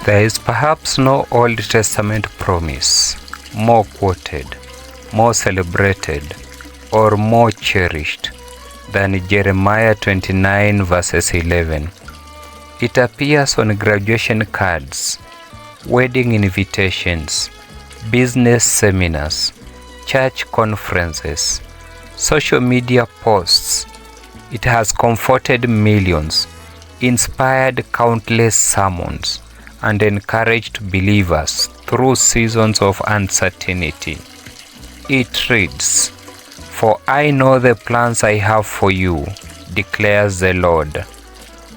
There is perhaps no Old Testament promise more quoted, more celebrated, or more cherished than Jeremiah 29 verses 11. It appears on graduation cards, wedding invitations, business seminars, church conferences, social media posts. It has comforted millions, inspired countless sermons, and encouraged believers through seasons of uncertainty. It reads, "For I know the plans I have for you, declares the Lord,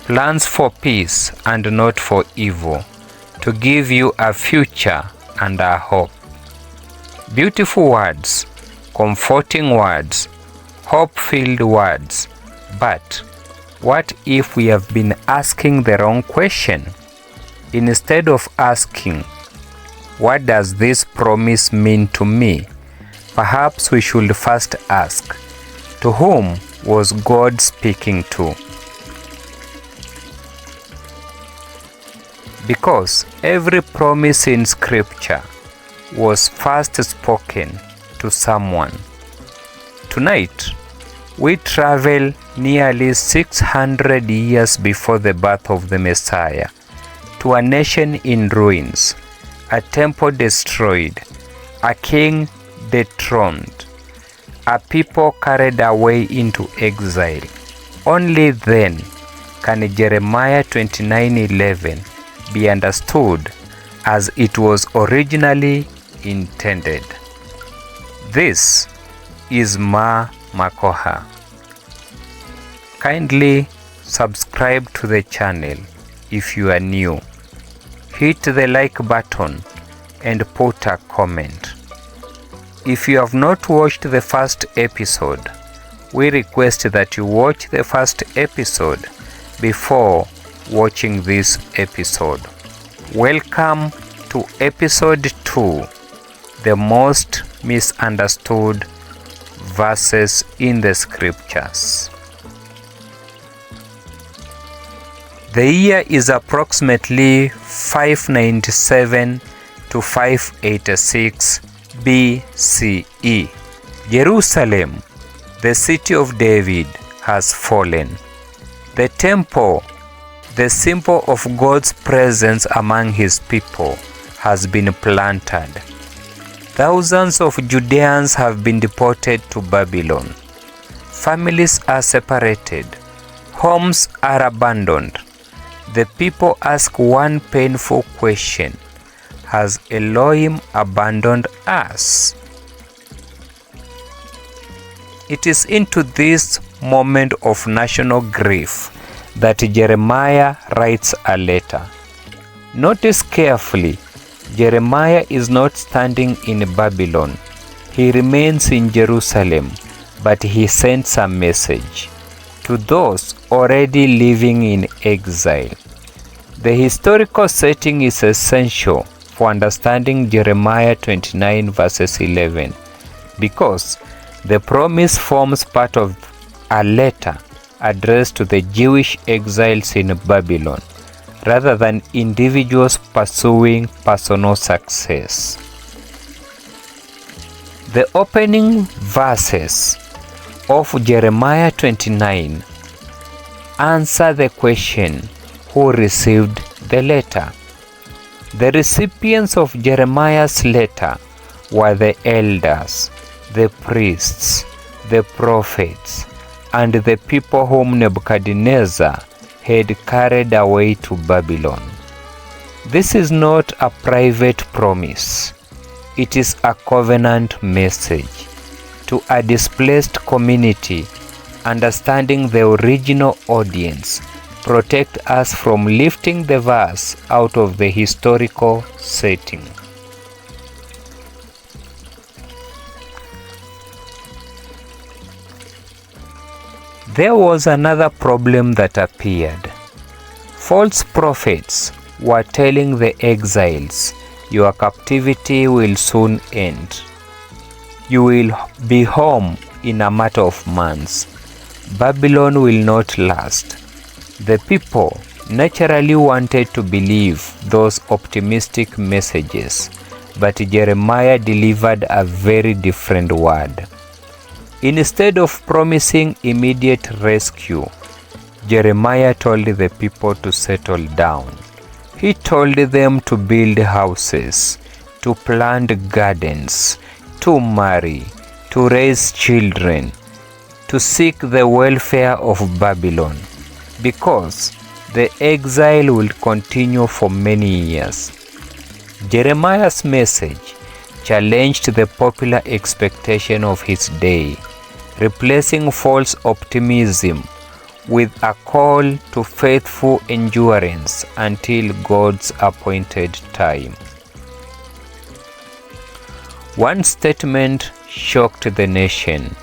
plans for peace and not for evil, to give you a future and a hope." Beautiful words, comforting words, hope-filled words. But what if we have been asking the wrong question? Instead of asking, "What does this promise mean to me?" perhaps we should first ask, "To whom was God speaking to?" Because every promise in Scripture was first spoken to someone. Tonight, we travel nearly 600 years before the birth of the Messiah, to a nation in ruins, a temple destroyed, a king dethroned, a people carried away into exile. Only then can Jeremiah 29:11 be understood as it was originally intended. This is Ma Makoha. Kindly subscribe to the channel if you are new. Hit the like button and put a comment. If you have not watched the first episode, we request that you watch the first episode before watching this episode. Welcome to episode 2, the most misunderstood verses in the scriptures. The year is approximately 597 to 586 BCE. Jerusalem, the city of David, has fallen. The temple, the symbol of God's presence among his people, has been planted. Thousands of Judeans have been deported to Babylon. Families are separated. Homes are abandoned. The people ask one painful question: has Elohim abandoned us? It is into this moment of national grief that Jeremiah writes a letter. Notice carefully, Jeremiah is not standing in Babylon. He remains in Jerusalem, but he sends a message to those already living in exile. The historical setting is essential for understanding Jeremiah 29 verses 11, because the promise forms part of a letter addressed to the Jewish exiles in Babylon, rather than individuals pursuing personal success. The opening verses of Jeremiah 29 answer the question, who received the letter? The recipients of Jeremiah's letter were the elders, the priests, the prophets, and the people whom Nebuchadnezzar had carried away to Babylon. This is not a private promise. It is a covenant message to a displaced community. Understanding the original audience protect us from lifting the verse out of the historical setting. There was another problem that appeared. False prophets were telling the exiles, your captivity will soon end. You will be home in a matter of months. Babylon will not last. The people naturally wanted to believe those optimistic messages, but Jeremiah delivered a very different word. Instead of promising immediate rescue, Jeremiah told the people to settle down. He told them to build houses, to plant gardens, to marry, to raise children, to seek the welfare of Babylon, because the exile will continue for many years. Jeremiah's message challenged the popular expectation of his day, replacing false optimism with a call to faithful endurance until God's appointed time. One statement shocked the nation: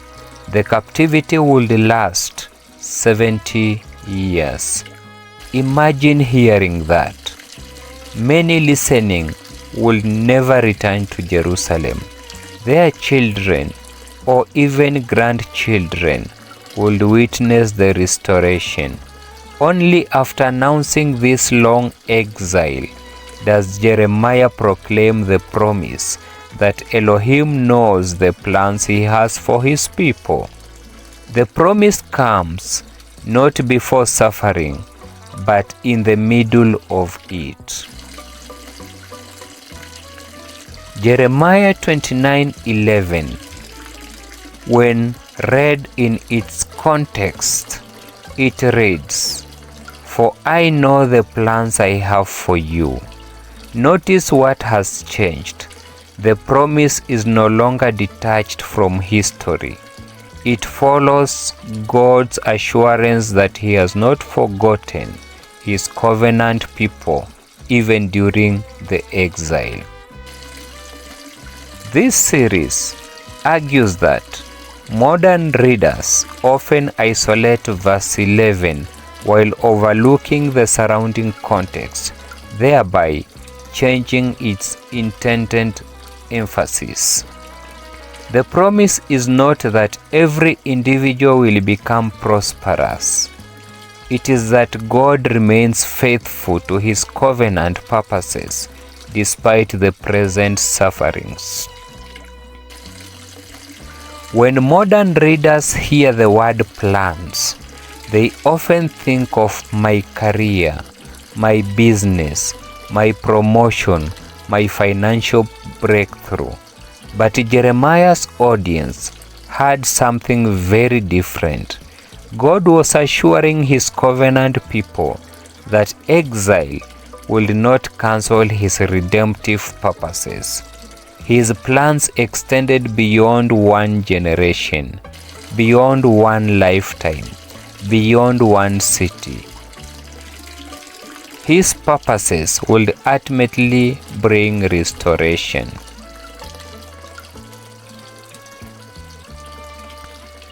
the captivity would last 70 years. Imagine hearing that. Many listening will never return to Jerusalem. Their children or even grandchildren will witness the restoration. Only after announcing this long exile does Jeremiah proclaim the promise that Elohim knows the plans he has for his people. The promise comes not before suffering, but in the middle of it. Jeremiah 29:11, when read in its context, it reads, "For I know the plans I have for you." Notice what has changed. The promise is no longer detached from history. It follows God's assurance that He has not forgotten His covenant people even during the exile. This series argues that modern readers often isolate verse 11 while overlooking the surrounding context, thereby changing its intended emphasis. The promise is not that every individual will become prosperous. It is that God remains faithful to His covenant purposes despite the present sufferings. When modern readers hear the word plans, they often think of my career, my business, my promotion, my financial breakthrough. But Jeremiah's audience had something very different. God was assuring His covenant people that exile will not cancel His redemptive purposes. His plans extended beyond one generation, beyond one lifetime, beyond one city. His purposes will ultimately bring restoration.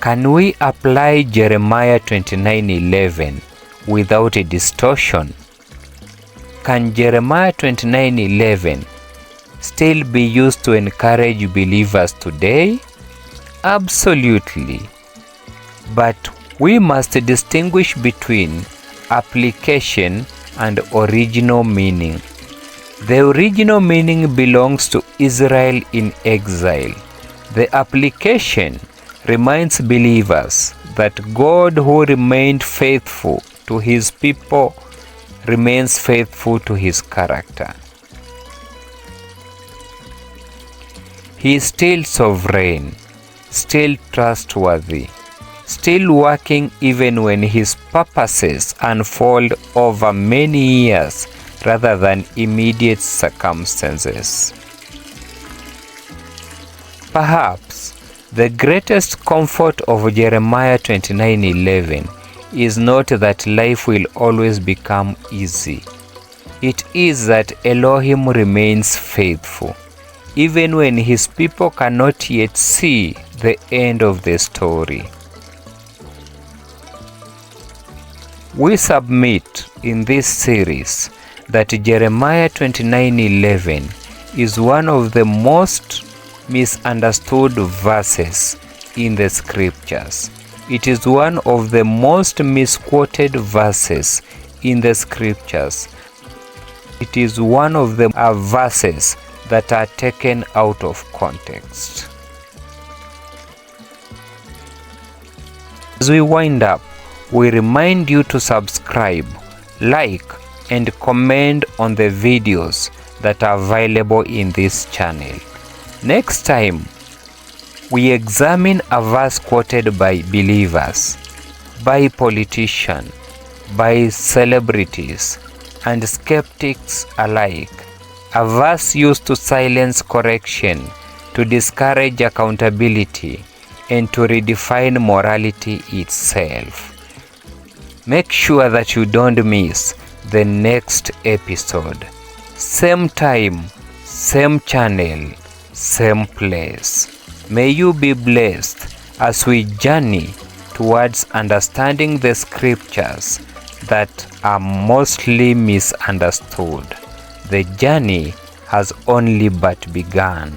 Can we apply Jeremiah 29:11 without a distortion? Can Jeremiah 29:11 still be used to encourage believers today? Absolutely. But we must distinguish between application and original meaning. The original meaning belongs to Israel in exile. The application reminds believers that God, who remained faithful to His people, remains faithful to His character. He is still sovereign, still trustworthy, still working even when His purposes unfold over many years rather than immediate circumstances. Perhaps the greatest comfort of Jeremiah 29:11 is not that life will always become easy. It is that Elohim remains faithful, even when His people cannot yet see the end of the story. We submit in this series that Jeremiah 29:11 is one of the most misunderstood verses in the scriptures. It is one of the most misquoted verses in the scriptures. It is one of the verses that are taken out of context. As we wind up, we remind you to subscribe, like, and comment on the videos that are available in this channel. Next time, we examine a verse quoted by believers, by politicians, by celebrities, and skeptics alike. A verse used to silence correction, to discourage accountability, and to redefine morality itself. Make sure that you don't miss the next episode. Same time, same channel, same place. May you be blessed as we journey towards understanding the scriptures that are mostly misunderstood. The journey has only but begun.